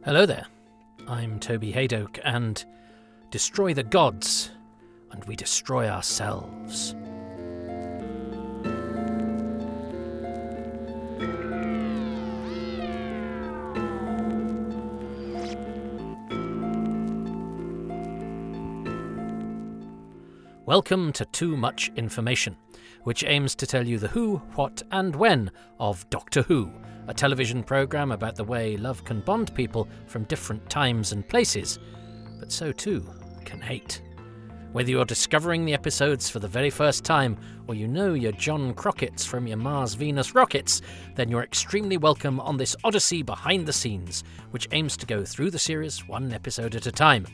Hello there, I'm Toby Haydoke, and destroy the gods, and we destroy ourselves. Welcome to Too Much Information, which aims to tell you the who, what and when of Doctor Who, a television programme about the way love can bond people from different times and places, but so too can hate. Whether you're discovering the episodes for the very first time, or you know your John Crockett's from your Mars-Venus rockets, then you're extremely welcome on this odyssey behind the scenes, which aims to go through the series one episode at a time.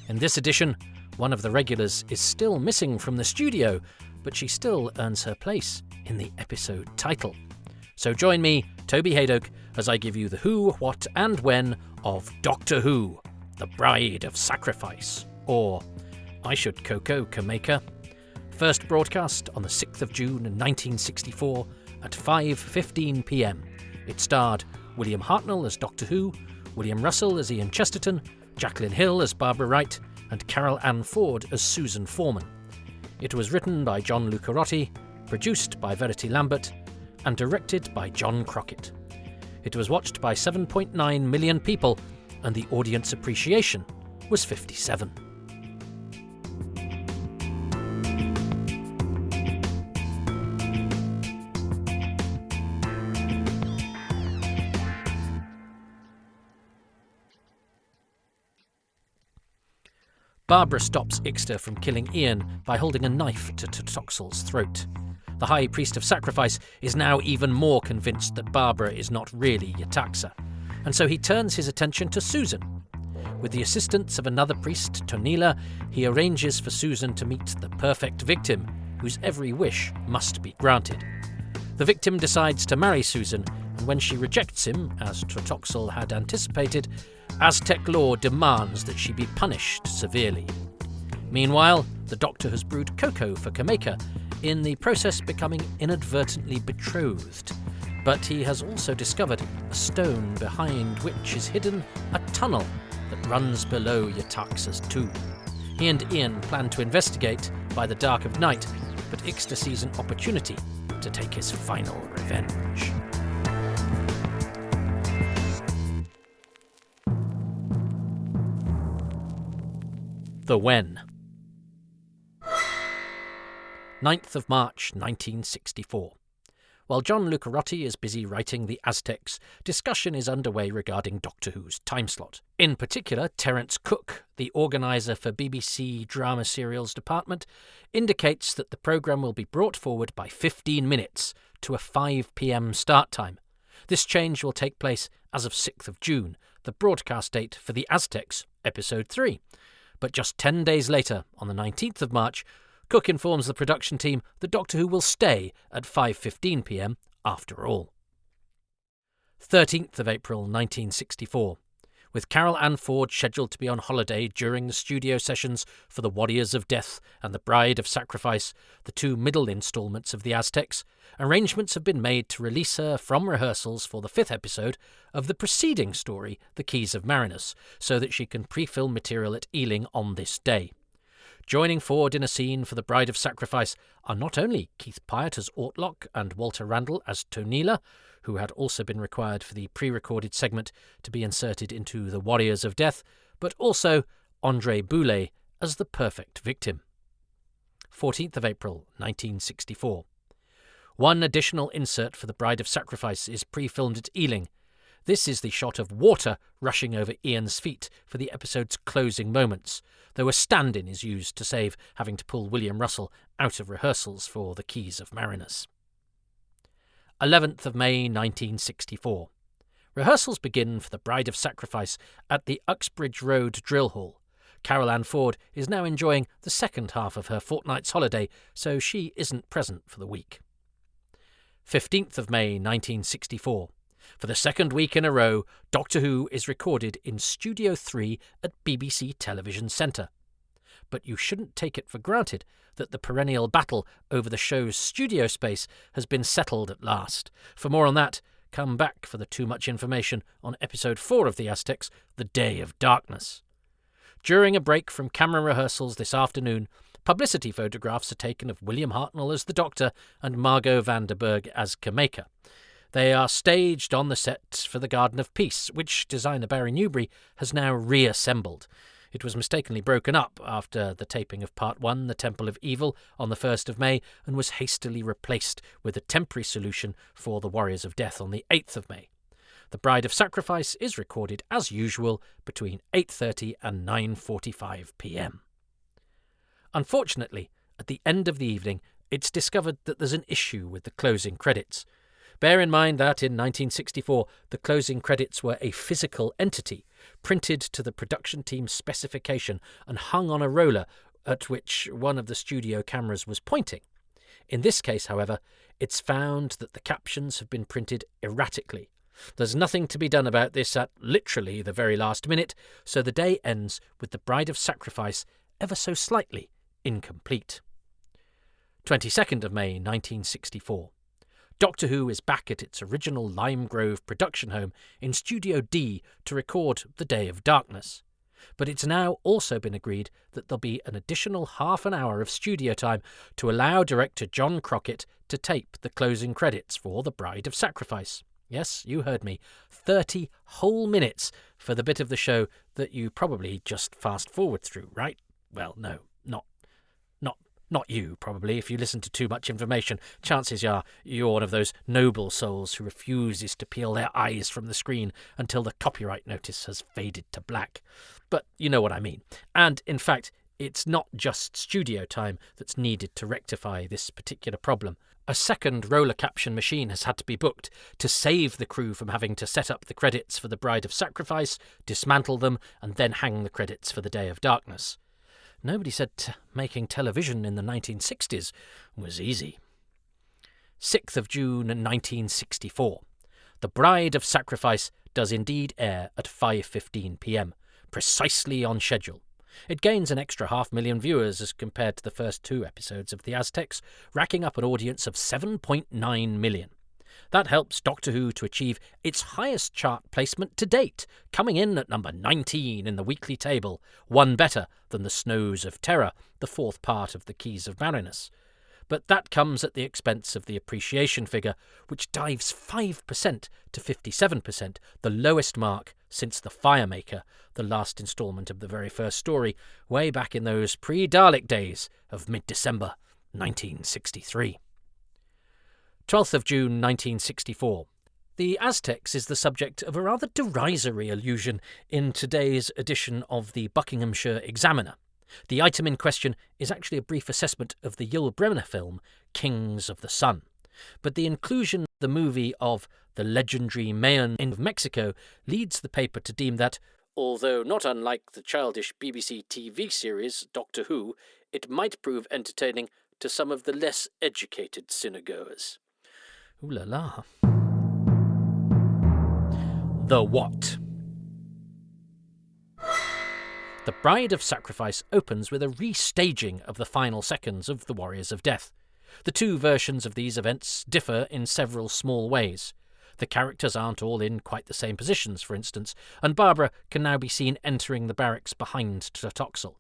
In this edition, one of the regulars is still missing from the studio, but she still earns her place in the episode title. So join me, Toby Haydoke, as I give you the who, what and when of Doctor Who, the Bride of Sacrifice, or I Should Coco Kameka. First broadcast on the 6th of June 1964 at 5:15 p.m. It starred William Hartnell as Doctor Who, William Russell as Ian Chesterton, Jacqueline Hill as Barbara Wright, and Carol Ann Ford as Susan Foreman. It was written by John Lucarotti, produced by Verity Lambert, and directed by John Crockett. It was watched by 7.9 million people, and the audience appreciation was 57. Barbara stops Ixter from killing Ian by holding a knife to Totoxal's throat. The High Priest of Sacrifice is now even more convinced that Barbara is not really Yetaxa, and so he turns his attention to Susan. With the assistance of another priest, Tonila, he arranges for Susan to meet the perfect victim, whose every wish must be granted. The victim decides to marry Susan, and when she rejects him, as Totoxal had anticipated, Aztec law demands that she be punished severely. Meanwhile, the Doctor has brewed cocoa for Kameka, in the process becoming inadvertently betrothed. But he has also discovered a stone behind which is hidden a tunnel that runs below Yetaxa's tomb. He and Ian plan to investigate by the dark of night, but Ixter sees an opportunity to take his final revenge. The When. 9th of March 1964. While John Lucarotti is busy writing The Aztecs, discussion is underway regarding Doctor Who's time slot. In particular, Terence Cook, the organiser for BBC Drama Serials Department, indicates that the programme will be brought forward by 15 minutes to a 5 p.m. start time. This change will take place as of 6th of June, the broadcast date for The Aztecs, Episode 3. But just 10 days later, on the 19th of March, Cook informs the production team that Doctor Who will stay at 5:15 p.m. after all. 13th of April 1964. With Carol Ann Ford scheduled to be on holiday during the studio sessions for The Warriors of Death and The Bride of Sacrifice, the two middle instalments of The Aztecs, arrangements have been made to release her from rehearsals for the 5th episode of the preceding story, The Keys of Marinus, so that she can pre-film material at Ealing on this day. Joining Ford in a scene for The Bride of Sacrifice are not only Keith Pyatt as Ortlock and Walter Randall as Tonila, who had also been required for the pre-recorded segment to be inserted into The Warriors of Death, but also Andre Boulay as the perfect victim. 14th of April 1964. One additional insert for The Bride of Sacrifice is pre-filmed at Ealing. This is the shot of water rushing over Ian's feet for the episode's closing moments, though a stand-in is used to save having to pull William Russell out of rehearsals for The Keys of Marinus. 11th of May 1964. Rehearsals begin for The Bride of Sacrifice at the Uxbridge Road Drill Hall. Carol Ann Ford is now enjoying the second half of her fortnight's holiday, so she isn't present for the week. 15th of May 1964. For the second week in a row, Doctor Who is recorded in Studio 3 at BBC Television Centre. But you shouldn't take it for granted that the perennial battle over the show's studio space has been settled at last. For more on that, come back for the too much information on episode 4 of The Aztecs, The Day of Darkness. During a break from camera rehearsals this afternoon, publicity photographs are taken of William Hartnell as the Doctor and Margot van der Berg as Kameka. They are staged on the set for the Garden of Peace, which designer Barry Newbury has now reassembled. It was mistakenly broken up after the taping of Part 1, The Temple of Evil, on the 1st of May, and was hastily replaced with a temporary solution for The Warriors of Death on the 8th of May. The Bride of Sacrifice is recorded as usual between 8:30 and 9:45 p.m. Unfortunately, at the end of the evening, it's discovered that there's an issue with the closing credits. Bear in mind that in 1964, the closing credits were a physical entity, printed to the production team's specification and hung on a roller at which one of the studio cameras was pointing. In this case, however, it's found that the captions have been printed erratically. There's nothing to be done about this at literally the very last minute, so the day ends with the Bride of Sacrifice ever so slightly incomplete. 22nd of May 1964. Doctor Who is back at its original Lime Grove production home in Studio D to record The Day of Darkness. But it's now also been agreed that there'll be an additional half an hour of studio time to allow director John Crockett to tape the closing credits for The Bride of Sacrifice. Yes, you heard me. 30 whole minutes for the bit of the show that you probably just fast-forward through, right? Well, no, not you, probably. If you listen to too much information, chances are you're one of those noble souls who refuses to peel their eyes from the screen until the copyright notice has faded to black. But you know what I mean. And, in fact, it's not just studio time that's needed to rectify this particular problem. A second roller caption machine has had to be booked to save the crew from having to set up the credits for The Bride of Sacrifice, dismantle them, and then hang the credits for The Day of Darkness. Nobody said making television in the 1960s was easy. 6th of June 1964. The Bride of Sacrifice does indeed air at 5:15 p.m, precisely on schedule. It gains an extra 500,000 viewers as compared to the first 2 episodes of The Aztecs, racking up an audience of 7.9 million. That helps Doctor Who to achieve its highest chart placement to date, coming in at number 19 in the weekly table, one better than The Snows of Terror, the 4th part of The Keys of Marinus. But that comes at the expense of the appreciation figure, which dives 5% to 57%, the lowest mark since The Firemaker, the last instalment of the very first story, way back in those pre-Dalek days of mid-December 1963. 12th of June 1964. The Aztecs is the subject of a rather derisory allusion in today's edition of the Buckinghamshire Examiner. The item in question is actually a brief assessment of the Yul Brynner film Kings of the Sun. But the inclusion of the movie of the legendary Mayon of Mexico leads the paper to deem that, although not unlike the childish BBC TV series Doctor Who, it might prove entertaining to some of the less educated cinegoers. Ooh la la. The What? The Bride of Sacrifice opens with a restaging of the final seconds of The Warriors of Death. The 2 versions of these events differ in several small ways. The characters aren't all in quite the same positions, for instance, and Barbara can now be seen entering the barracks behind Tlatoxel.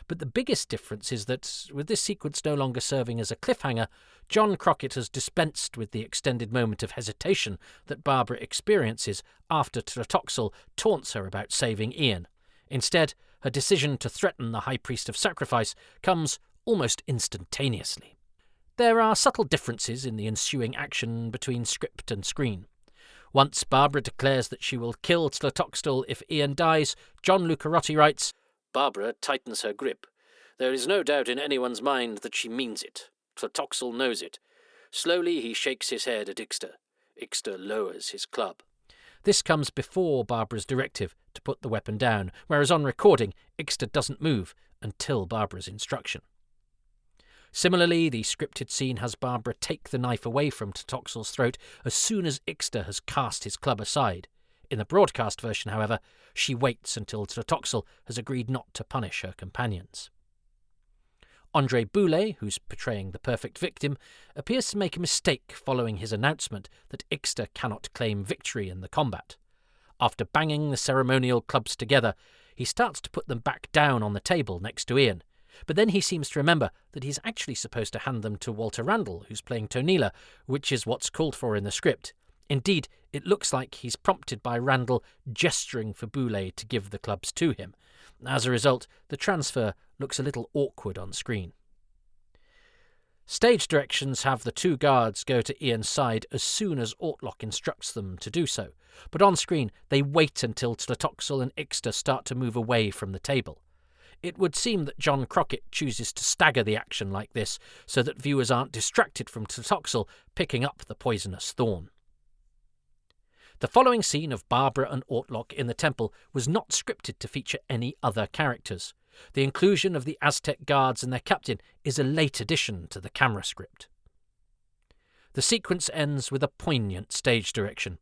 But the biggest difference is that, with this sequence no longer serving as a cliffhanger, John Crockett has dispensed with the extended moment of hesitation that Barbara experiences after Tlatoxel taunts her about saving Ian. Instead, her decision to threaten the High Priest of Sacrifice comes almost instantaneously. There are subtle differences in the ensuing action between script and screen. Once Barbara declares that she will kill Tlatoxel if Ian dies, John Lucarotti writes, Barbara tightens her grip. There is no doubt in anyone's mind that she means it. Tlatoxel knows it. Slowly he shakes his head at Ixter. Ixter lowers his club. This comes before Barbara's directive to put the weapon down, whereas on recording, Ixter doesn't move until Barbara's instruction. Similarly, the scripted scene has Barbara take the knife away from Tlatoxel's throat as soon as Ixter has cast his club aside. In the broadcast version, however, she waits until Tlatoxel has agreed not to punish her companions. Andre Boulay, who's portraying the perfect victim, appears to make a mistake following his announcement that Ixter cannot claim victory in the combat. After banging the ceremonial clubs together, he starts to put them back down on the table next to Ian, but then he seems to remember that he's actually supposed to hand them to Walter Randall, who's playing Tonila, which is what's called for in the script. Indeed, it looks like he's prompted by Randall gesturing for Boulay to give the clubs to him. As a result, the transfer looks a little awkward on screen. Stage directions have the two guards go to Ian's side as soon as Ortlock instructs them to do so, but on screen they wait until Tlatoxel and Ixter start to move away from the table. It would seem that John Crockett chooses to stagger the action like this so that viewers aren't distracted from Tlatoxel picking up the poisonous thorn. The following scene of Barbara and Ortlock in the temple was not scripted to feature any other characters. The inclusion of the Aztec guards and their captain is a late addition to the camera script. The sequence ends with a poignant stage direction.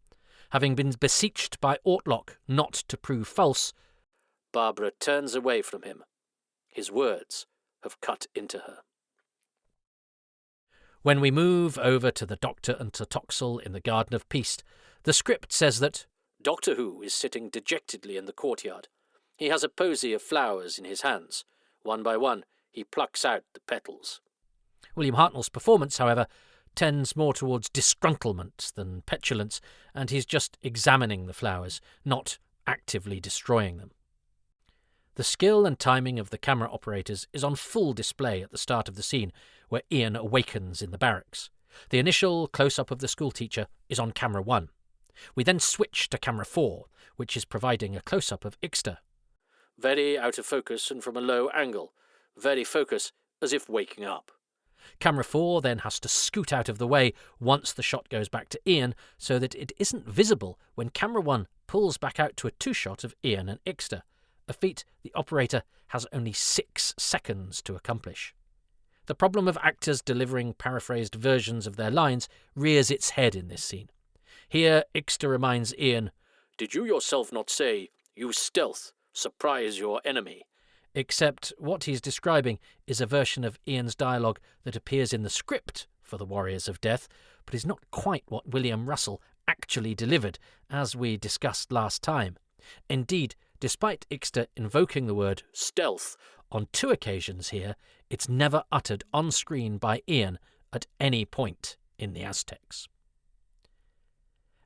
Having been beseeched by Ortlock not to prove false, Barbara turns away from him. His words have cut into her. When we move over to the Doctor and Tlatoxel in the Garden of Peace, the script says that Doctor Who is sitting dejectedly in the courtyard. He has a posy of flowers in his hands. One by one, he plucks out the petals. William Hartnell's performance, however, tends more towards disgruntlement than petulance, and he's just examining the flowers, not actively destroying them. The skill and timing of the camera operators is on full display at the start of the scene, where Ian awakens in the barracks. The initial close-up of the schoolteacher is on camera 1. We then switch to camera 4, which is providing a close-up of Ixter. Very out of focus and from a low angle. Very focus, as if waking up. Camera 4 then has to scoot out of the way once the shot goes back to Ian, so that it isn't visible when camera 1 pulls back out to a two-shot of Ian and Ixter, a feat the operator has only 6 seconds to accomplish. The problem of actors delivering paraphrased versions of their lines rears its head in this scene. Here, Ixter reminds Ian, "Did you yourself not say, 'Use stealth, surprise your enemy'?" Except what he's describing is a version of Ian's dialogue that appears in the script for The Warriors of Death, but is not quite what William Russell actually delivered, as we discussed last time. Indeed, despite Ixter invoking the word stealth on 2 occasions here, it's never uttered on screen by Ian at any point in the Aztecs.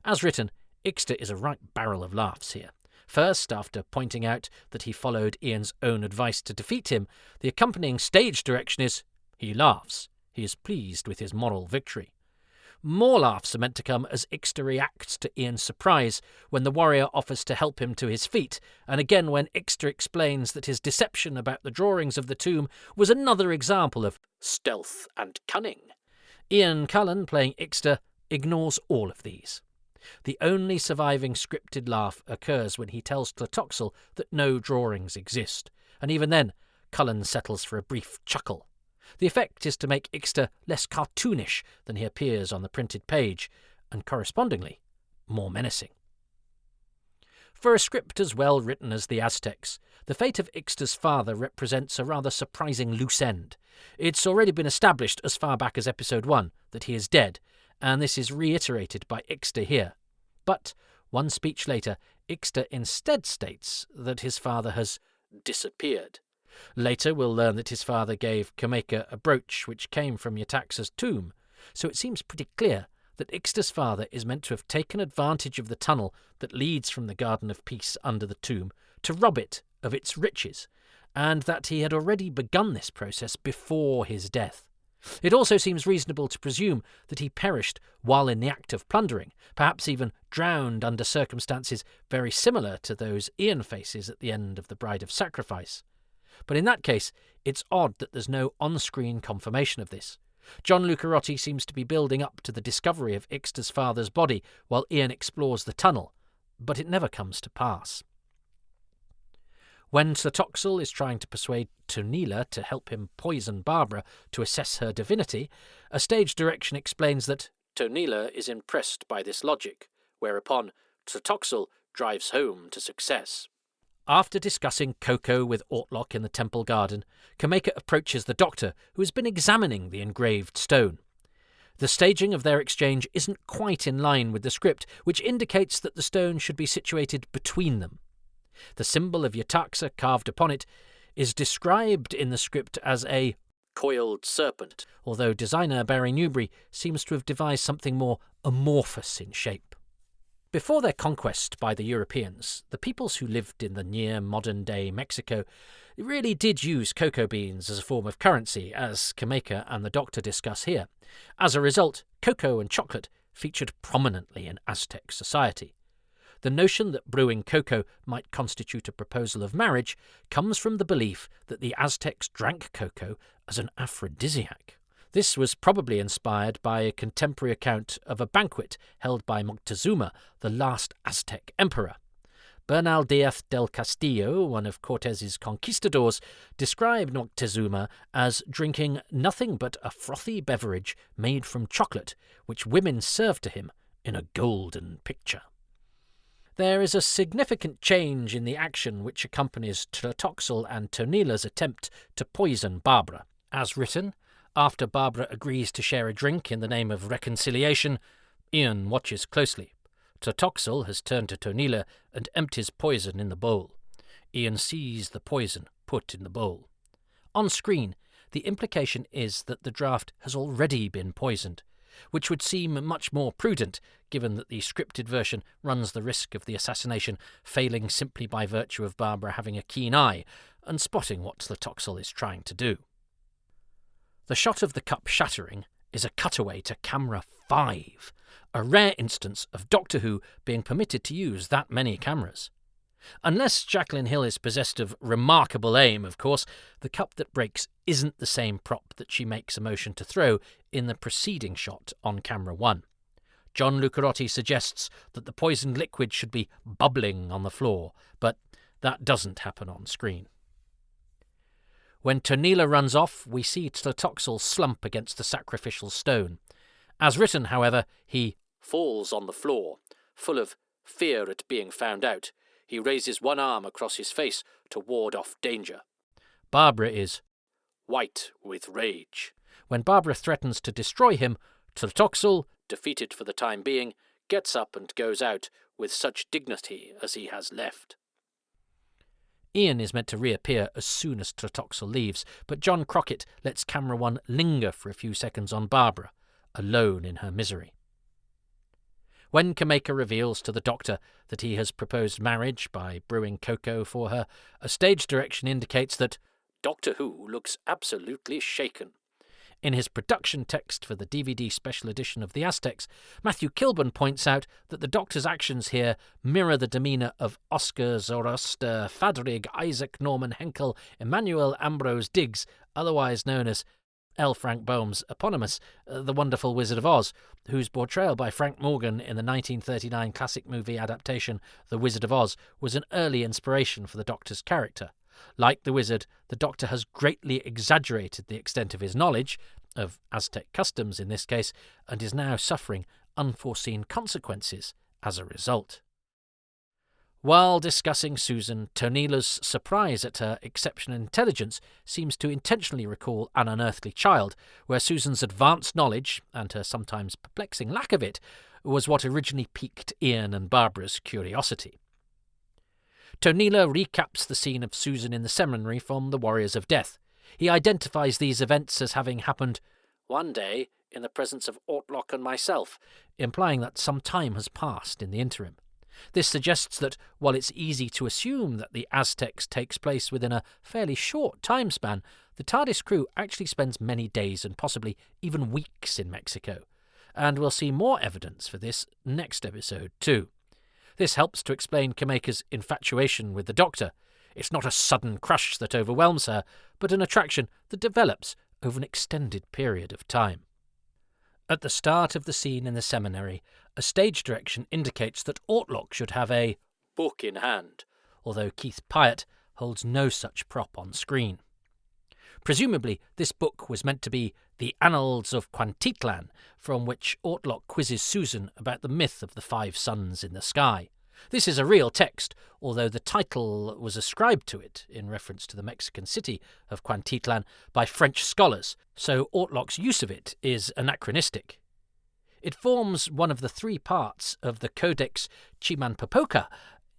As written, Ixter is a right barrel of laughs here. First, after pointing out that he followed Ian's own advice to defeat him, the accompanying stage direction is, he laughs. He is pleased with his moral victory. More laughs are meant to come as Ixter reacts to Ian's surprise when the warrior offers to help him to his feet, and again when Ixter explains that his deception about the drawings of the tomb was another example of stealth and cunning. Ian Cullen, playing Ixter, ignores all of these. The only surviving scripted laugh occurs when he tells Tlatoxel that no drawings exist, and even then, Cullen settles for a brief chuckle. The effect is to make Ixter less cartoonish than he appears on the printed page, and correspondingly, more menacing. For a script as well written as the Aztecs, the fate of Ixter's father represents a rather surprising loose end. It's already been established as far back as episode 1 that he is dead, and this is reiterated by Ixter here. But, one speech later, Ixter instead states that his father has disappeared. Later we'll learn that his father gave Kameka a brooch which came from Yetaxa's tomb, so it seems pretty clear that Ixter's father is meant to have taken advantage of the tunnel that leads from the Garden of Peace under the tomb to rob it of its riches, and that he had already begun this process before his death. It also seems reasonable to presume that he perished while in the act of plundering, perhaps even drowned under circumstances very similar to those Ian faces at the end of The Bride of Sacrifice. But in that case, it's odd that there's no on-screen confirmation of this. John Lucarotti seems to be building up to the discovery of Ixter's father's body while Ian explores the tunnel, but it never comes to pass. When Tlatoxel is trying to persuade Tonila to help him poison Barbara to assess her divinity, a stage direction explains that Tonila is impressed by this logic, whereupon Tlatoxel drives home to success. After discussing Coco with Ortlock in the temple garden, Kameka approaches the Doctor, who has been examining the engraved stone. The staging of their exchange isn't quite in line with the script, which indicates that the stone should be situated between them. The symbol of Yetaxa carved upon it is described in the script as a coiled serpent, although designer Barry Newbury seems to have devised something more amorphous in shape. Before their conquest by the Europeans, the peoples who lived in the near modern-day Mexico really did use cocoa beans as a form of currency, as Kameka and the Doctor discuss here. As a result, cocoa and chocolate featured prominently in Aztec society. The notion that brewing cocoa might constitute a proposal of marriage comes from the belief that the Aztecs drank cocoa as an aphrodisiac. This was probably inspired by a contemporary account of a banquet held by Moctezuma, the last Aztec emperor. Bernal Díaz del Castillo, one of Cortez's conquistadors, described Moctezuma as drinking nothing but a frothy beverage made from chocolate, which women served to him in a golden pitcher. There is a significant change in the action which accompanies Tlatoxel and Tonila's attempt to poison Barbara. As written, after Barbara agrees to share a drink in the name of reconciliation, Ian watches closely. Tlatoxel has turned to Tonila and empties poison in the bowl. Ian sees the poison put in the bowl. On screen, the implication is that the draft has already been poisoned, which would seem much more prudent given that the scripted version runs the risk of the assassination failing simply by virtue of Barbara having a keen eye and spotting what Tlatoxel is trying to do. The shot of the cup shattering is a cutaway to camera 5, a rare instance of Doctor Who being permitted to use that many cameras. Unless Jacqueline Hill is possessed of remarkable aim, of course, the cup that breaks isn't the same prop that she makes a motion to throw in the preceding shot on camera 1. John Lucarotti suggests that the poisoned liquid should be bubbling on the floor, but that doesn't happen on screen. When Tonila runs off, we see Tlatoxel slump against the sacrificial stone. As written, however, he falls on the floor, full of fear at being found out. He raises one arm across his face to ward off danger. Barbara is white with rage. When Barbara threatens to destroy him, Tlatoxel, defeated for the time being, gets up and goes out with such dignity as he has left. Ian is meant to reappear as soon as Tlatoxel leaves, but John Crockett lets camera 1 linger for a few seconds on Barbara, alone in her misery. When Kameka reveals to the Doctor that he has proposed marriage by brewing cocoa for her, a stage direction indicates that Doctor Who looks absolutely shaken. In his production text for the DVD special edition of The Aztecs, Matthew Kilburn points out that the Doctor's actions here mirror the demeanour of Oscar Zoroaster Fadrig Isaac Norman Henkel Emmanuel Ambrose Diggs, otherwise known as L. Frank Baum's eponymous The Wonderful Wizard of Oz, whose portrayal by Frank Morgan in the 1939 classic movie adaptation The Wizard of Oz was an early inspiration for the Doctor's character. Like the wizard, the Doctor has greatly exaggerated the extent of his knowledge, of Aztec customs in this case, and is now suffering unforeseen consequences as a result. While discussing Susan, Tonila's surprise at her exceptional intelligence seems to intentionally recall An Unearthly Child, where Susan's advanced knowledge, and her sometimes perplexing lack of it, was what originally piqued Ian and Barbara's curiosity. Tonila recaps the scene of Susan in the seminary from The Warriors of Death. He identifies these events as having happened one day in the presence of Ortlock and myself, implying that some time has passed in the interim. This suggests that, while it's easy to assume that the Aztecs takes place within a fairly short time span, the TARDIS crew actually spends many days and possibly even weeks in Mexico. And we'll see more evidence for this next episode too. This helps to explain Kameka's infatuation with the Doctor. It's not a sudden crush that overwhelms her, but an attraction that develops over an extended period of time. At the start of the scene in the seminary, a stage direction indicates that Ortlock should have a book in hand, although Keith Pyatt holds no such prop on screen. Presumably, this book was meant to be The Annals of Quantitlan, from which Ortlock quizzes Susan about the myth of the 5 suns in the sky. This is a real text, although the title was ascribed to it, in reference to the Mexican city of Cuantitlan, by French scholars, so Ortlock's use of it is anachronistic. It forms one of the 3 parts of the Codex Chimalpopoca,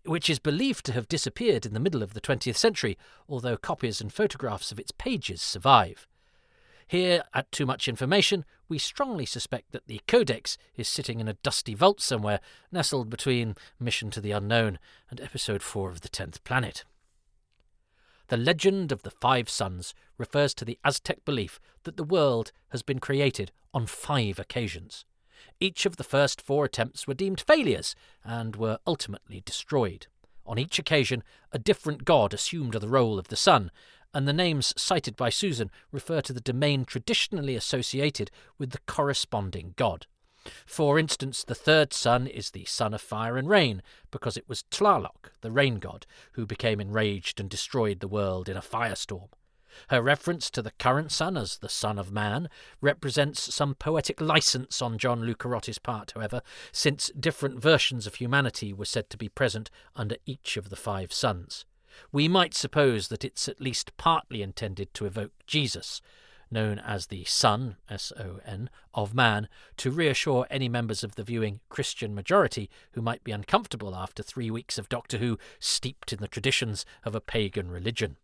which is believed to have disappeared in the middle of the 20th century, although copies and photographs of its pages survive. Here, at Too Much Information, we strongly suspect that the Codex is sitting in a dusty vault somewhere, nestled between Mission to the Unknown and Episode 4 of The 10th Planet. The legend of the 5 suns refers to the Aztec belief that the world has been created on 5 occasions. Each of the first 4 attempts were deemed failures and were ultimately destroyed. On each occasion, a different god assumed the role of the sun, and the names cited by Susan refer to the domain traditionally associated with the corresponding god. For instance, the 3rd sun is the sun of fire and rain, because it was Tlaloc, the rain god, who became enraged and destroyed the world in a firestorm. Her reference to the current sun as the son of man represents some poetic license on John Lucarotti's part, however, since different versions of humanity were said to be present under each of the 5 suns. We might suppose that it's at least partly intended to evoke Jesus, known as the Son, S-O-N, of man, to reassure any members of the viewing Christian majority who might be uncomfortable after 3 weeks of Doctor Who steeped in the traditions of a pagan religion.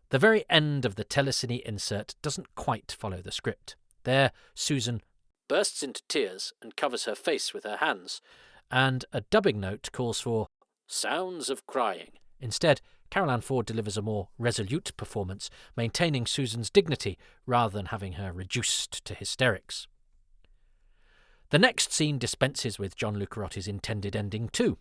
The very end of the telecine insert doesn't quite follow the script. There, Susan bursts into tears and covers her face with her hands, and a dubbing note calls for sounds of crying. Instead, Carol Ann Ford delivers a more resolute performance, maintaining Susan's dignity rather than having her reduced to hysterics. The next scene dispenses with John Lucarotti's intended ending too.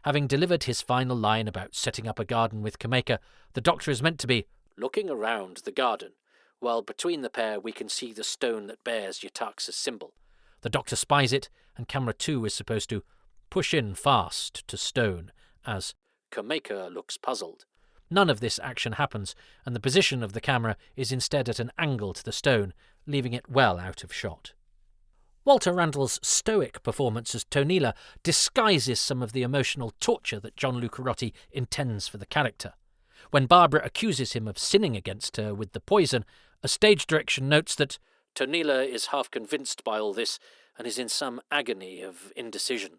Having delivered his final line about setting up a garden with Kameka, the Doctor is meant to be looking around the garden, while between the pair we can see the stone that bears Yetax's symbol. The Doctor spies it, and camera 2 is supposed to push in fast to stone, as Kameka looks puzzled. None of this action happens, and the position of the camera is instead at an angle to the stone, leaving it well out of shot. Walter Randall's stoic performance as Tonila disguises some of the emotional torture that John Lucarotti intends for the character. When Barbara accuses him of sinning against her with the poison, a stage direction notes that Tonila is half convinced by all this and is in some agony of indecision.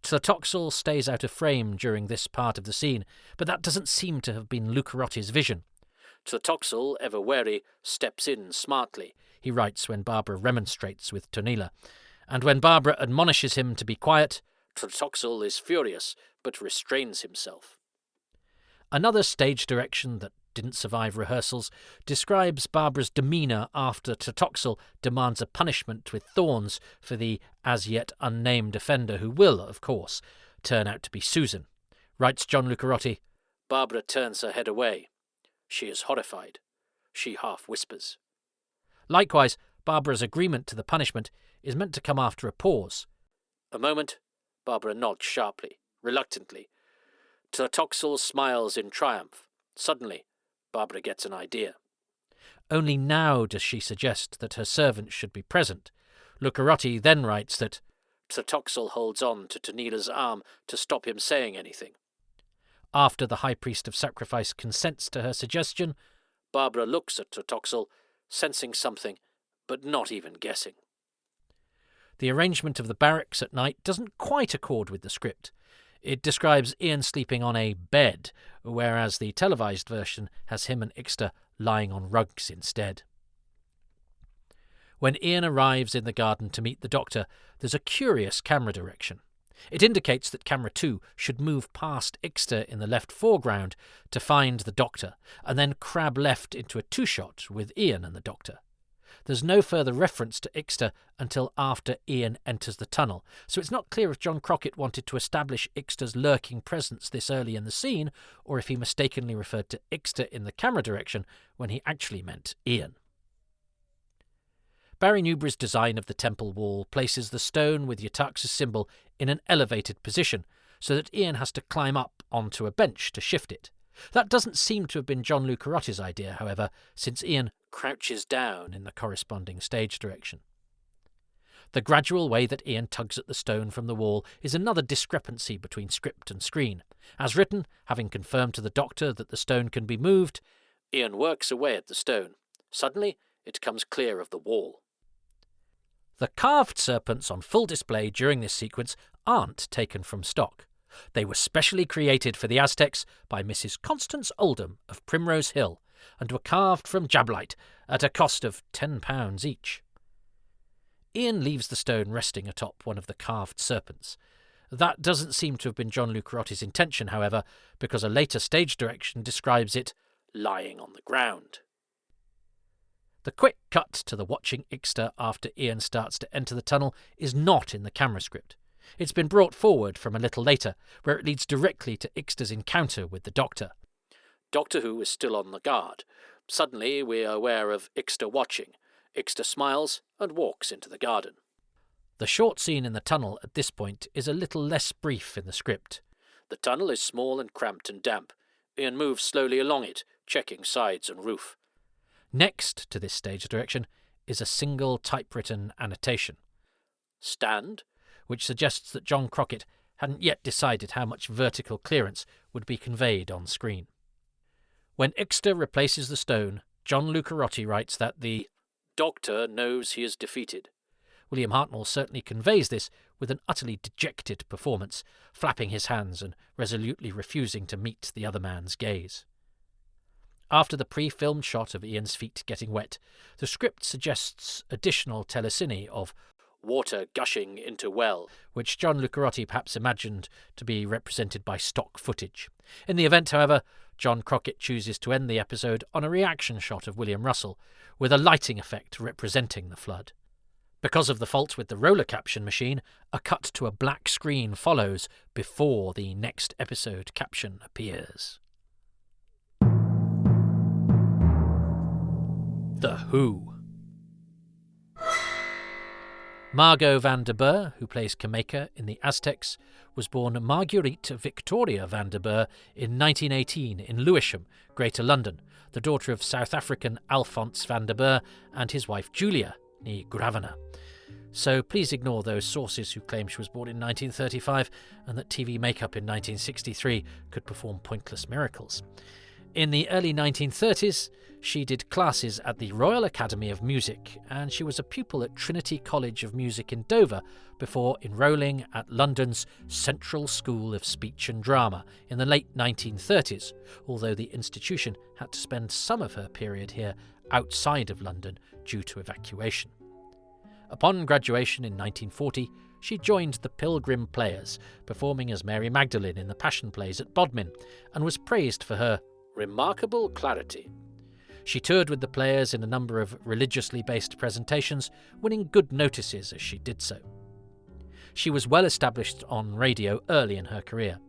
Tlatoxel stays out of frame during this part of the scene, but that doesn't seem to have been Lucarotti's vision. Tlatoxel, ever wary, steps in smartly, he writes when Barbara remonstrates with Tonila, and when Barbara admonishes him to be quiet, Tlatoxel is furious, but restrains himself. Another stage direction that didn't survive rehearsals describes Barbara's demeanour after Tlatoxel demands a punishment with thorns for the as-yet unnamed offender who will, of course, turn out to be Susan. Writes John Lucarotti, Barbara turns her head away. She is horrified. She half whispers. Likewise, Barbara's agreement to the punishment is meant to come after a pause. A moment, Barbara nods sharply, reluctantly. Tlatoxel smiles in triumph. Suddenly, Barbara gets an idea. Only now does she suggest that her servant should be present. Lucarotti then writes that Tlatoxel holds on to Tonila's arm to stop him saying anything. After the High Priest of Sacrifice consents to her suggestion, Barbara looks at Tlatoxel, sensing something, but not even guessing. The arrangement of the barracks at night doesn't quite accord with the script. It describes Ian sleeping on a bed, whereas the televised version has him and Ixta lying on rugs instead. When Ian arrives in the garden to meet the Doctor, there's a curious camera direction. It indicates that camera 2 should move past Ixta in the left foreground to find the Doctor, and then crab left into a 2-shot with Ian and the Doctor. There's no further reference to Ixta until after Ian enters the tunnel, so it's not clear if John Crockett wanted to establish Ixta's lurking presence this early in the scene, or if he mistakenly referred to Ixta in the camera direction when he actually meant Ian. Barry Newbury's design of the temple wall places the stone with Yetax's symbol in an elevated position, so that Ian has to climb up onto a bench to shift it. That doesn't seem to have been John Lucarotti's idea, however, since Ian crouches down in the corresponding stage direction. The gradual way that Ian tugs at the stone from the wall is another discrepancy between script and screen. As written, having confirmed to the Doctor that the stone can be moved, Ian works away at the stone. Suddenly, it comes clear of the wall. The carved serpents on full display during this sequence aren't taken from stock. They were specially created for the Aztecs by Mrs. Constance Oldham of Primrose Hill, and were carved from jablite at a cost of £10 each. Ian leaves the stone resting atop one of the carved serpents. That doesn't seem to have been John Lucarotti's intention, however, because a later stage direction describes it lying on the ground. The quick cut to the watching Ixter after Ian starts to enter the tunnel is not in the camera script. It's been brought forward from a little later, where it leads directly to Ixter's encounter with the Doctor. Doctor Who is still on the guard. Suddenly we are aware of Ixter watching. Ixter smiles and walks into the garden. The short scene in the tunnel at this point is a little less brief in the script. The tunnel is small and cramped and damp. Ian moves slowly along it, checking sides and roof. Next to this stage direction is a single typewritten annotation. Stand, which suggests that John Crockett hadn't yet decided how much vertical clearance would be conveyed on screen. When Ixter replaces the stone, John Lucarotti writes that the Doctor knows he is defeated. William Hartnell certainly conveys this with an utterly dejected performance, flapping his hands and resolutely refusing to meet the other man's gaze. After the pre-filmed shot of Ian's feet getting wet, the script suggests additional telecine of water gushing into well, which John Lucarotti perhaps imagined to be represented by stock footage. In the event, however, John Crockett chooses to end the episode on a reaction shot of William Russell, with a lighting effect representing the flood. Because of the fault with the roller caption machine, a cut to a black screen follows before the next episode caption appears. The Who. Margot van der Burg, who plays Kameka in The Aztecs, was born Marguerite Victoria van der Burg in 1918 in Lewisham, Greater London, the daughter of South African Alphonse van der Burg and his wife Julia, née Gravina. So please ignore those sources who claim she was born in 1935 and that TV makeup in 1963 could perform pointless miracles. In the early 1930s, she did classes at the Royal Academy of Music, and she was a pupil at Trinity College of Music in Dover before enrolling at London's Central School of Speech and Drama in the late 1930s, although the institution had to spend some of her period here outside of London due to evacuation. Upon graduation in 1940, she joined the Pilgrim Players, performing as Mary Magdalene in the Passion Plays at Bodmin, and was praised for her remarkable clarity. She toured with the Players in a number of religiously based presentations, winning good notices as she did so. She was well established on radio early in her career.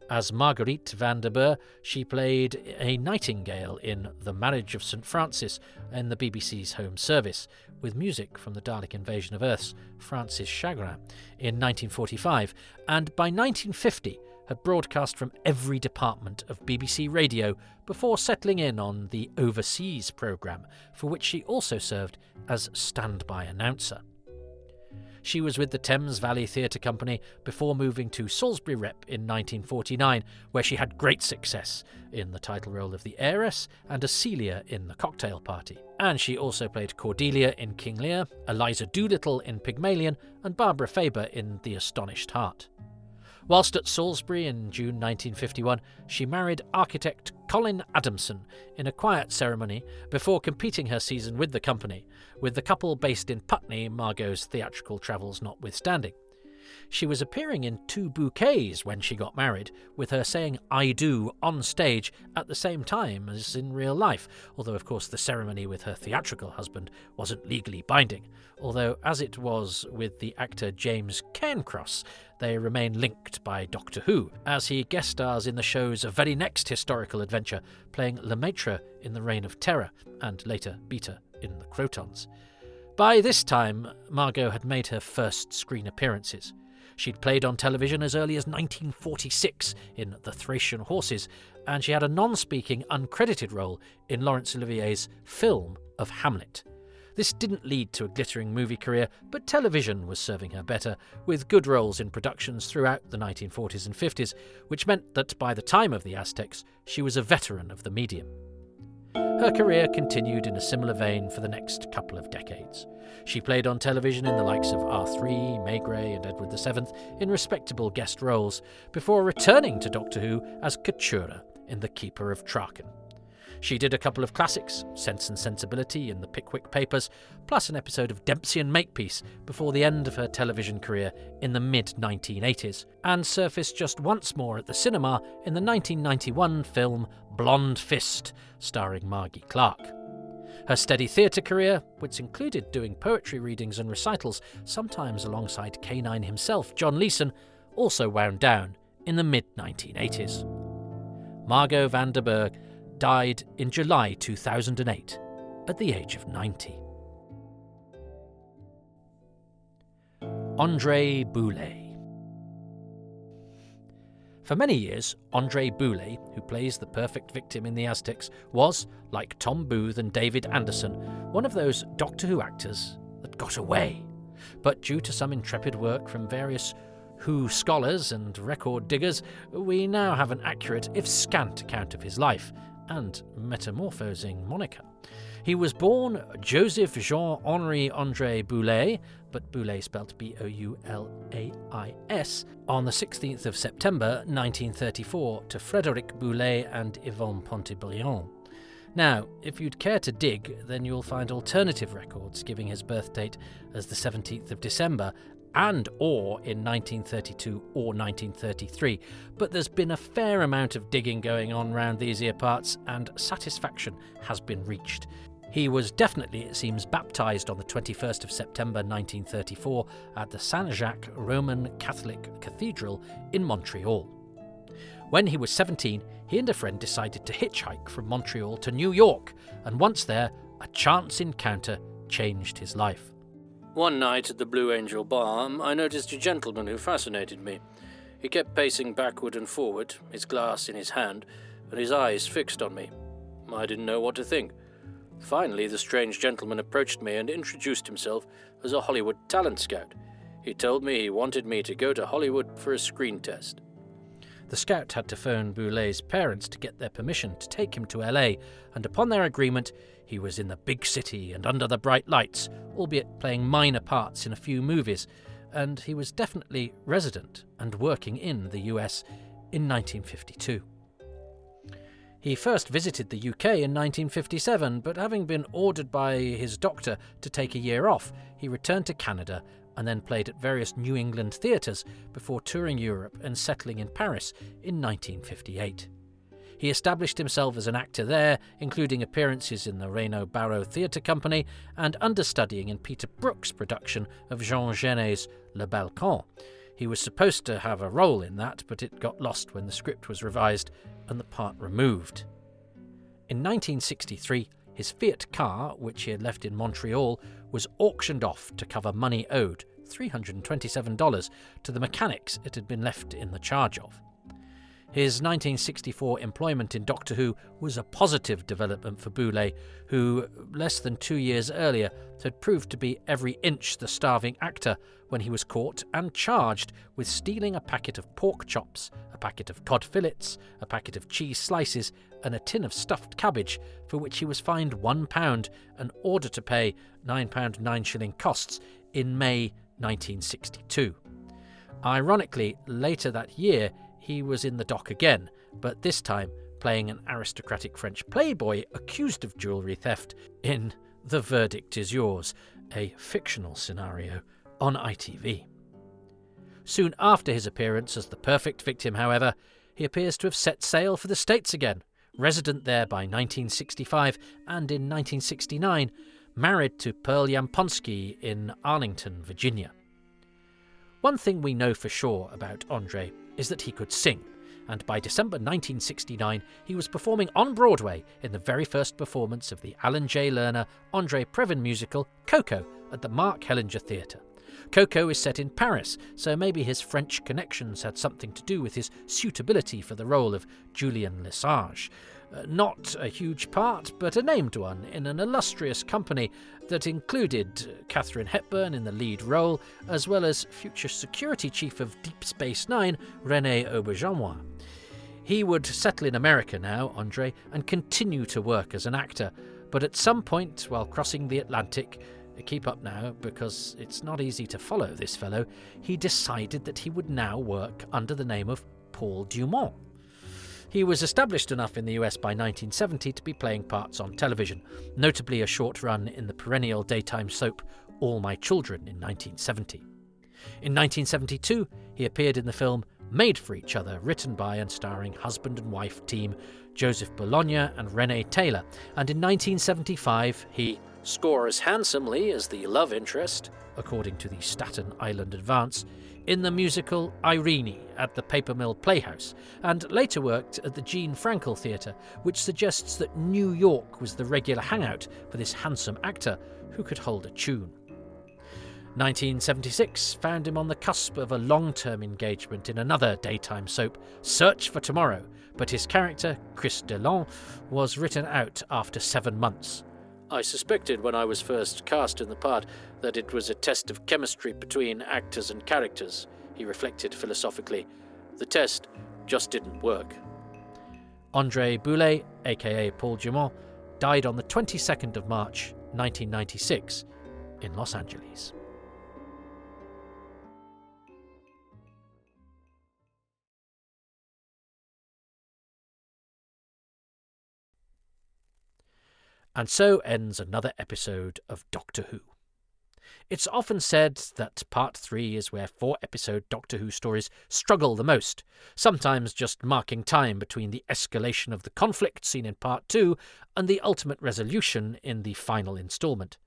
As Marguerite van der Burg, she played a nightingale in The Marriage of St. Francis in the BBC's Home Service, with music from the Dalek Invasion of Earth's Francis Chagrin in 1945, and by 1950 had broadcast from every department of BBC Radio before settling in on the Overseas programme, for which she also served as standby announcer. She was with the Thames Valley Theatre Company before moving to Salisbury Rep in 1949, where she had great success in the title role of the Heiress and as Celia in The Cocktail Party. And she also played Cordelia in King Lear, Eliza Doolittle in Pygmalion, and Barbara Faber in The Astonished Heart. Whilst at Salisbury in June 1951, she married architect Colin Adamson in a quiet ceremony before completing her season with the company, with the couple based in Putney, Margot's theatrical travels notwithstanding. She was appearing in 2 bouquets when she got married, with her saying "I do" on stage at the same time as in real life, although of course the ceremony with her theatrical husband wasn't legally binding, although as it was with the actor James Cairncross, they remain linked by Doctor Who, as he guest stars in the show's very next historical adventure, playing Le Maître in The Reign of Terror, and later Beta in The Crotons. By this time, Margot had made her first screen appearances. She'd played on television as early as 1946 in The Thracian Horses, and she had a non-speaking, uncredited role in Laurence Olivier's film of Hamlet. This didn't lead to a glittering movie career, but television was serving her better, with good roles in productions throughout the 1940s and 50s, which meant that by the time of the Aztecs, she was a veteran of the medium. Her career continued in a similar vein for the next couple of decades. She played on television in the likes of R3, Maigret and Edward VII in respectable guest roles, before returning to Doctor Who as Katura in The Keeper of Traken. She did a couple of classics, Sense and Sensibility and The Pickwick Papers, plus an episode of Dempsey and Makepeace before the end of her television career in the mid-1980s, and surfaced just once more at the cinema in the 1991 film Blonde Fist, starring Margie Clark. Her steady theatre career, which included doing poetry readings and recitals, sometimes alongside K9 himself, John Leeson, also wound down in the mid-1980s. Margot van der Berg died in July 2008 at the age of 90. André Boulet. For many years, André Boulet, who plays the perfect victim in The Aztecs, was, like Tom Booth and David Anderson, one of those Doctor Who actors that got away. But due to some intrepid work from various Who scholars and record diggers, we now have an accurate, if scant, account of his life and metamorphosing moniker. He was born Joseph Jean-Henri André Boulet, but Boulet spelt B-O-U-L-A-I-S, on the 16th of September 1934 to Frédéric Boulet and Yvonne Ponty-Brillant. Now, if you'd care to dig, then you'll find alternative records giving his birth date as the 17th of December and or in 1932 or 1933, but there's been a fair amount of digging going on round these ear parts, and satisfaction has been reached. He was definitely, it seems, baptised on the 21st of September 1934 at the Saint-Jacques Roman Catholic Cathedral in Montreal. When he was 17, he and a friend decided to hitchhike from Montreal to New York, and once there, a chance encounter changed his life. One night at the Blue Angel Bar, I noticed a gentleman who fascinated me. He kept pacing backward and forward, his glass in his hand, and his eyes fixed on me. I didn't know what to think. Finally, the strange gentleman approached me and introduced himself as a Hollywood talent scout. He told me he wanted me to go to Hollywood for a screen test. The scout had to phone Boulet's parents to get their permission to take him to LA, and upon their agreement, he was in the big city and under the bright lights, albeit playing minor parts in a few movies, and he was definitely resident and working in the US in 1952. He first visited the UK in 1957, but having been ordered by his doctor to take a year off, he returned to Canada and then played at various New England theatres before touring Europe and settling in Paris in 1958. He established himself as an actor there, including appearances in the Reynaud Barreau Theatre Company and understudying in Peter Brook's production of Jean Genet's Le Balcon. He was supposed to have a role in that, but it got lost when the script was revised and the part removed. In 1963, his Fiat car, which he had left in Montreal, was auctioned off to cover money owed, $327, to the mechanics it had been left in the charge of. His 1964 employment in Doctor Who was a positive development for Boulet, who, less than 2 years earlier, had proved to be every inch the starving actor when he was caught and charged with stealing a packet of pork chops, a packet of cod fillets, a packet of cheese slices, and a tin of stuffed cabbage, for which he was fined £1 and ordered to pay £9 9 costs in May 1962. Ironically, later that year, he was in the dock again, but this time playing an aristocratic French playboy accused of jewellery theft in The Verdict Is Yours, a fictional scenario on ITV. Soon after his appearance as the perfect victim, however, he appears to have set sail for the States again, resident there by 1965 and in 1969, married to Pearl Yamponsky in Arlington, Virginia. One thing we know for sure about André is that he could sing, and by December 1969 he was performing on Broadway in the very first performance of the Alan J. Lerner André Previn musical Coco at the Mark Hellinger Theatre. Coco is set in Paris, so maybe his French connections had something to do with his suitability for the role of Julian Lesage. Not a huge part, but a named one in an illustrious company that included Katharine Hepburn in the lead role, as well as future security chief of Deep Space Nine, René Auberjonois. He would settle in America now, Andre, and continue to work as an actor, but at some point while crossing the Atlantic, keep up now because it's not easy to follow this fellow, he decided that he would now work under the name of Paul Dumont. He was established enough in the US by 1970 to be playing parts on television, notably a short run in the perennial daytime soap All My Children in 1970. In 1972, he appeared in the film Made for Each Other, written by and starring husband and wife team Joseph Bologna and Renee Taylor, and in 1975 he scores handsomely as the love interest, according to the Staten Island Advance, in the musical Irene at the Paper Mill Playhouse, and later worked at the Jean Frankel Theatre, which suggests that New York was the regular hangout for this handsome actor who could hold a tune. 1976 found him on the cusp of a long-term engagement in another daytime soap, Search for Tomorrow, but his character, Chris Delon, was written out after 7 months. I suspected when I was first cast in the part that it was a test of chemistry between actors and characters, he reflected philosophically. The test just didn't work. Andre Boulet, aka Paul Dumont, died on the 22nd of March 1996 in Los Angeles. And so ends another episode of Doctor Who. It's often said that Part 3 is where 4-episode Doctor Who stories struggle the most, sometimes just marking time between the escalation of the conflict seen in Part 2 and the ultimate resolution in the final instalment.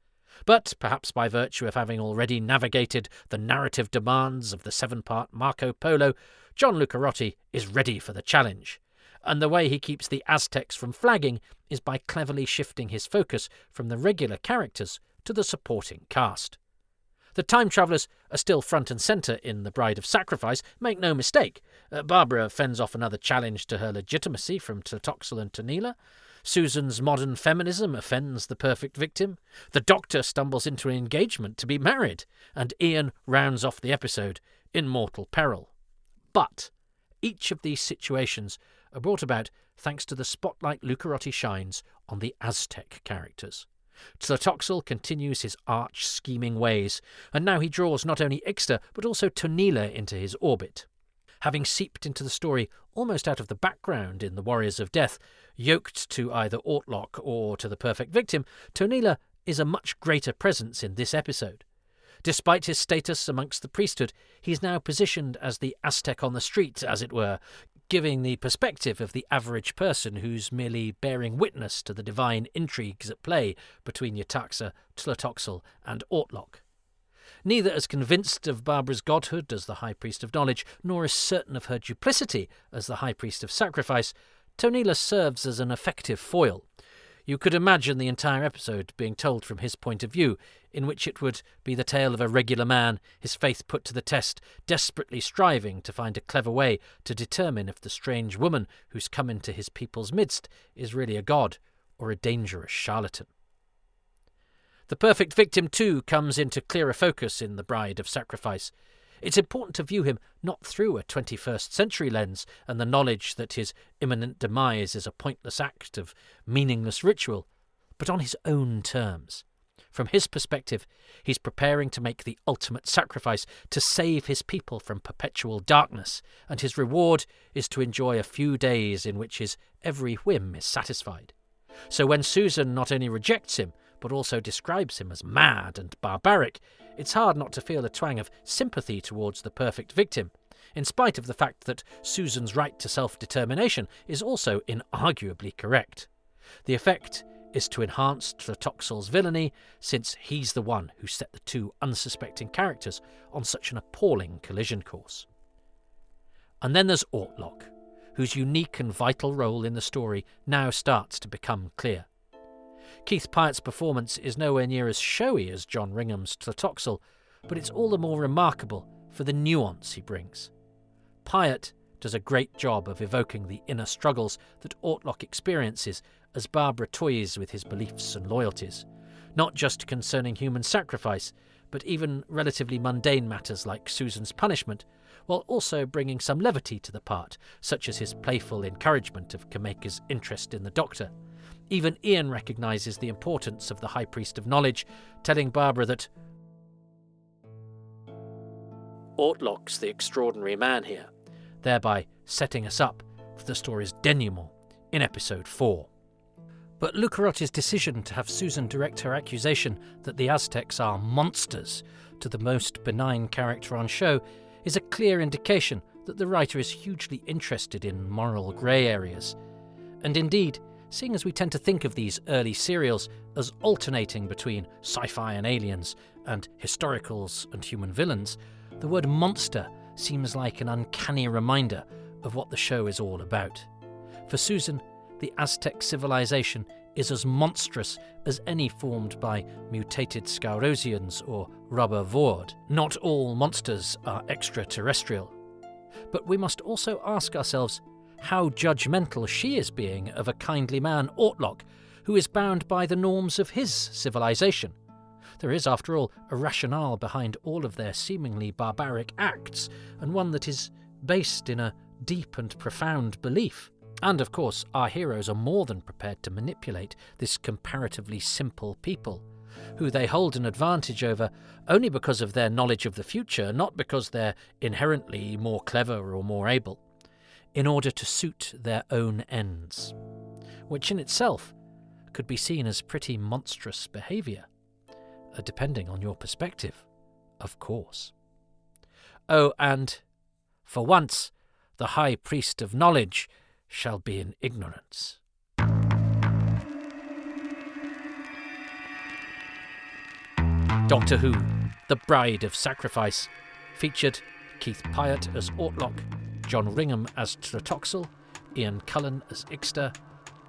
But perhaps by virtue of having already navigated the narrative demands of the 7-part Marco Polo, John Lucarotti is ready for the challenge. And the way he keeps the Aztecs from flagging is by cleverly shifting his focus from the regular characters to the supporting cast. The time travellers are still front and centre in The Bride of Sacrifice, make no mistake. Barbara fends off another challenge to her legitimacy from Tlatoxel and Tanila. Susan's modern feminism offends the perfect victim. The Doctor stumbles into an engagement to be married, and Ian rounds off the episode in mortal peril. But each of these situations are brought about thanks to the spotlight Lucarotti shines on the Aztec characters. Tlatoxel continues his arch-scheming ways, and now he draws not only Ixta but also Tonila into his orbit. Having seeped into the story almost out of the background in The Warriors of Death, yoked to either Ortlock or to the perfect victim, Tonila is a much greater presence in this episode. Despite his status amongst the priesthood, he's now positioned as the Aztec on the street, as it were, giving the perspective of the average person who's merely bearing witness to the divine intrigues at play between Yetaxa, Tlatoxel, and Ortlock. Neither as convinced of Barbara's godhood as the High Priest of Knowledge, nor as certain of her duplicity as the High Priest of Sacrifice, Tonila serves as an effective foil. You could imagine the entire episode being told from his point of view, in which it would be the tale of a regular man, his faith put to the test, desperately striving to find a clever way to determine if the strange woman who's come into his people's midst is really a god or a dangerous charlatan. The perfect victim, too, comes into clearer focus in The Bride of Sacrifice. It's important to view him not through a 21st century lens and the knowledge that his imminent demise is a pointless act of meaningless ritual, but on his own terms. From his perspective, he's preparing to make the ultimate sacrifice to save his people from perpetual darkness, and his reward is to enjoy a few days in which his every whim is satisfied. So when Susan not only rejects him, but also describes him as mad and barbaric, it's hard not to feel a twang of sympathy towards the perfect victim, in spite of the fact that Susan's right to self-determination is also inarguably correct. The effect is to enhance Tlatoxel's villainy, since he's the one who set the two unsuspecting characters on such an appalling collision course. And then there's Ortlock, whose unique and vital role in the story now starts to become clear. Keith Pyatt's performance is nowhere near as showy as John Ringham's Tlatoxel, but it's all the more remarkable for the nuance he brings. Pyatt does a great job of evoking the inner struggles that Ortlock experiences as Barbara toys with his beliefs and loyalties, not just concerning human sacrifice, but even relatively mundane matters like Susan's punishment, while also bringing some levity to the part, such as his playful encouragement of Kameka's interest in the Doctor. Even Ian recognises the importance of the High Priest of Knowledge, telling Barbara that Ortlock's the extraordinary man here, thereby setting us up for the story's denouement in episode 4. But Lucarotti's decision to have Susan direct her accusation that the Aztecs are monsters to the most benign character on show is a clear indication that the writer is hugely interested in moral grey areas. And indeed, seeing as we tend to think of these early serials as alternating between sci-fi and aliens and historicals and human villains, the word monster seems like an uncanny reminder of what the show is all about. For Susan, the Aztec civilization is as monstrous as any formed by mutated Scaurosians or rubber Vord. Not all monsters are extraterrestrial. But we must also ask ourselves how judgmental she is being of a kindly man, Ortlock, who is bound by the norms of his civilization. There is, after all, a rationale behind all of their seemingly barbaric acts, and one that is based in a deep and profound belief. And, of course, our heroes are more than prepared to manipulate this comparatively simple people, who they hold an advantage over only because of their knowledge of the future, not because they're inherently more clever or more able, in order to suit their own ends, which in itself could be seen as pretty monstrous behaviour, depending on your perspective, of course. Oh, and, for once, the High Priest of Knowledge shall be in ignorance. Doctor Who, The Bride of Sacrifice, featured Keith Pyatt as Ortlock, John Ringham as Tlatoxel, Ian Cullen as Ixta,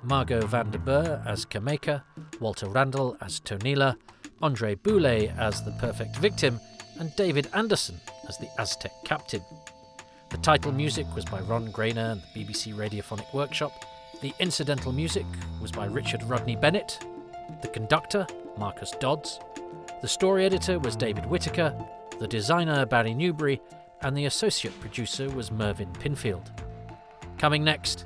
Margot van der Burr as Kameka, Walter Randall as Tonila, Andre Boulay as the Perfect Victim, and David Anderson as the Aztec Captain. The title music was by Ron Grainer and the BBC Radiophonic Workshop. The incidental music was by Richard Rodney Bennett. The conductor, Marcus Dodds. The story editor was David Whittaker. The designer, Barry Newbury. And the associate producer was Mervyn Pinfield. Coming next,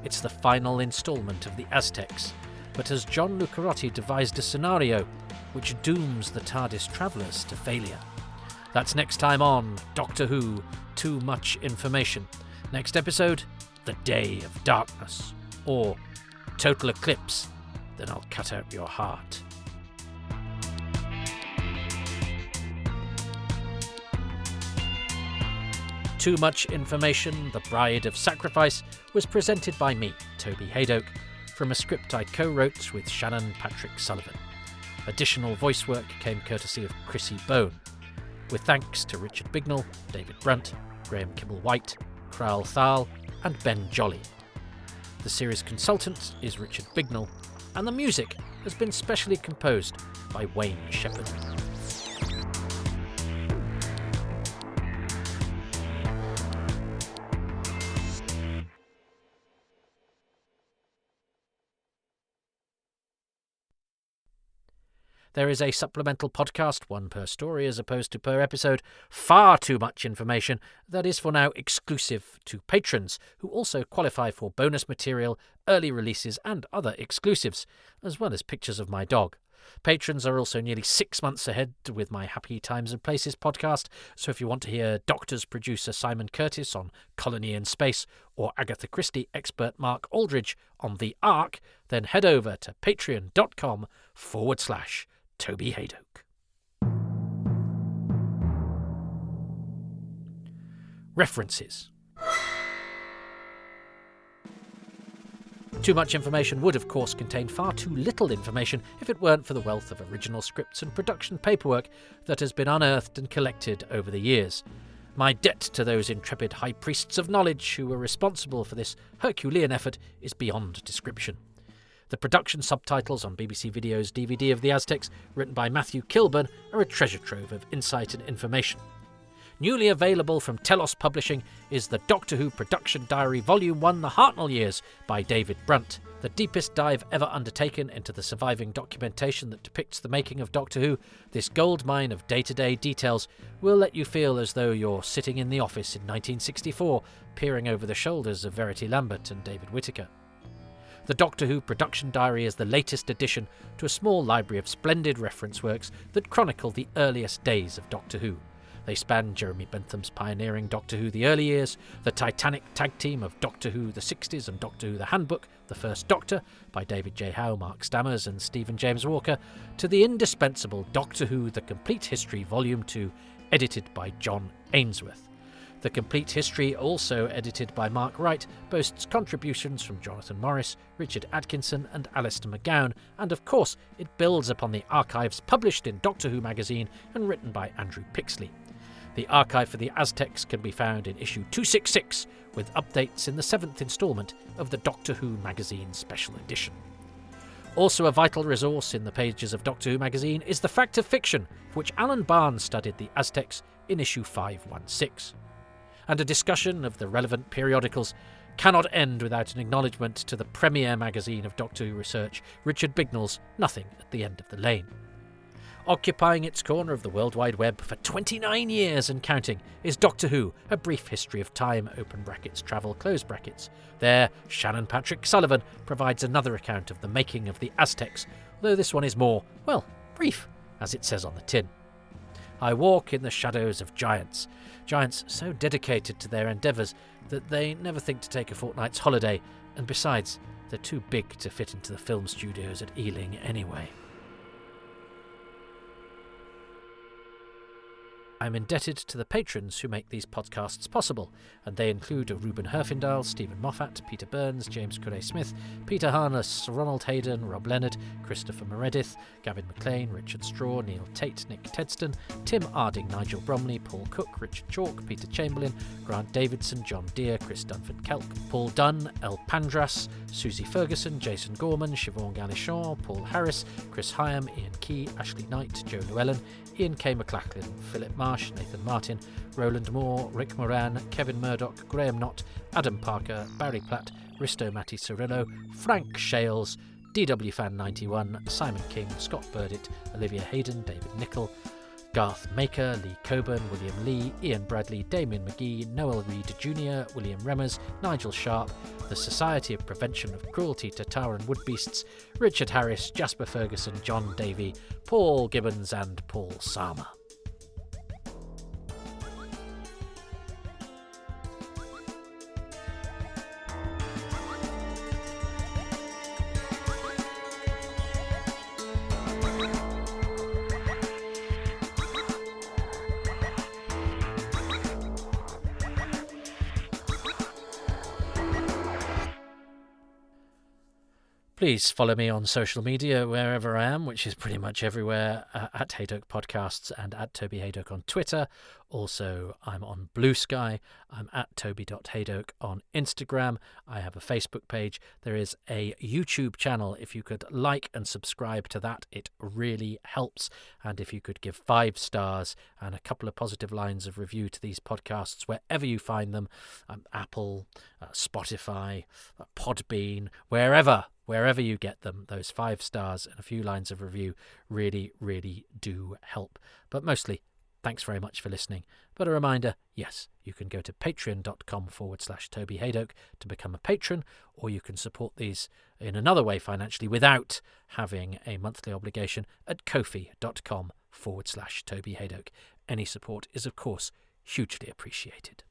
it's the final instalment of the Aztecs, but as John Lucarotti devised a scenario which dooms the TARDIS travellers to failure. That's next time on Doctor Who, Too Much Information. Next episode, The Day of Darkness, or Total Eclipse, then I'll cut out your heart. Too Much Information, The Bride of Sacrifice, was presented by me, Toby Haydoke, from a script I co-wrote with Shannon Patrick Sullivan. Additional voice work came courtesy of Chrissy Bone, with thanks to Richard Bignell, David Brunt, Graham Kibble-White, Crowell Thal, and Ben Jolly. The series consultant is Richard Bignell, and the music has been specially composed by Wayne Shepherd. There is a supplemental podcast, one per story as opposed to per episode. Far too much information that is for now exclusive to patrons, who also qualify for bonus material, early releases and other exclusives, as well as pictures of my dog. Patrons are also nearly 6 months ahead with my Happy Times and Places podcast, so if you want to hear Doctors producer Simon Curtis on Colony in Space, or Agatha Christie expert Mark Aldridge on The Ark, then head over to patreon.com/Toby Haydoke. References. Too Much Information would, of course, contain far too little information if it weren't for the wealth of original scripts and production paperwork that has been unearthed and collected over the years. My debt to those intrepid high priests of knowledge who were responsible for this Herculean effort is beyond description. The production subtitles on BBC Video's DVD of the Aztecs, written by Matthew Kilburn, are a treasure trove of insight and information. Newly available from Telos Publishing is the Doctor Who Production Diary Volume 1 The Hartnell Years by David Brunt, the deepest dive ever undertaken into the surviving documentation that depicts the making of Doctor Who. This goldmine of day-to-day details will let you feel as though you're sitting in the office in 1964, peering over the shoulders of Verity Lambert and David Whittaker. The Doctor Who Production Diary is the latest addition to a small library of splendid reference works that chronicle the earliest days of Doctor Who. They span Jeremy Bentham's pioneering Doctor Who The Early Years, the Titanic tag team of Doctor Who The 60s and Doctor Who The Handbook, The First Doctor, by David J. Howe, Mark Stammers and Stephen James Walker, to the indispensable Doctor Who The Complete History Volume 2, edited by John Ainsworth. The Complete History, also edited by Mark Wright, boasts contributions from Jonathan Morris, Richard Atkinson and Alistair McGowan, and of course it builds upon the archives published in Doctor Who magazine and written by Andrew Pixley. The archive for the Aztecs can be found in issue 266, with updates in the 7th instalment of the Doctor Who magazine special edition. Also a vital resource in the pages of Doctor Who magazine is the Fact of Fiction, for which Alan Barnes studied the Aztecs in issue 516. And a discussion of the relevant periodicals cannot end without an acknowledgement to the premier magazine of Doctor Who research, Richard Bignell's Nothing at the End of the Lane. Occupying its corner of the World Wide Web for 29 years and counting is Doctor Who, A Brief History of Time, open brackets, travel, close brackets. There, Shannon Patrick Sullivan provides another account of the making of the Aztecs, though this one is more, well, brief, as it says on the tin. I walk in the shadows of giants. Giants so dedicated to their endeavours that they never think to take a fortnight's holiday, and besides, they're too big to fit into the film studios at Ealing anyway. I'm indebted to the patrons who make these podcasts possible, and they include Reuben Herfindahl, Stephen Moffat, Peter Burns, James Curray-Smith, Peter Harness, Ronald Hayden, Rob Leonard, Christopher Meredith, Gavin McLean, Richard Straw, Neil Tate, Nick Tedston, Tim Arding, Nigel Bromley, Paul Cook, Richard Chalk, Peter Chamberlain, Grant Davidson, John Deere, Chris Dunford-Kelk, Paul Dunn, El Pandras, Susie Ferguson, Jason Gorman, Siobhan Galichon, Paul Harris, Chris Hyam, Ian Key, Ashley Knight, Joe Llewellyn, Ian K. McLachlan, Philip Marsh, Nathan Martin, Roland Moore, Rick Moran, Kevin Murdoch, Graham Knott, Adam Parker, Barry Platt, Risto Matti Cirillo, Frank Shales, DW Fan 91, Simon King, Scott Burdett, Olivia Hayden, David Nicol, Garth Maker, Lee Coburn, William Lee, Ian Bradley, Damien McGee, Noel Reid Jr., William Remmers, Nigel Sharp, the Society of Prevention of Cruelty to Tower and Woodbeasts, Richard Harris, Jasper Ferguson, John Davey, Paul Gibbons and Paul Sarmer. Please follow me on social media wherever I am, which is pretty much everywhere, at Haydoke Podcasts and at Toby Haydoke on Twitter. Also, I'm on Blue Sky. I'm at toby.haydoke on Instagram. I have a Facebook page. There is a YouTube channel. If you could like and subscribe to that, it really helps. And if you could give 5 stars and a couple of positive lines of review to these podcasts wherever you find them, Apple, Spotify, Podbean, wherever you get them, those 5 stars and a few lines of review really, really do help. But mostly, thanks very much for listening. But a reminder, yes, you can go to patreon.com/Toby Haydoke to become a patron, or you can support these in another way financially without having a monthly obligation at ko-fi.com/Toby Haydoke. Any support is, of course, hugely appreciated.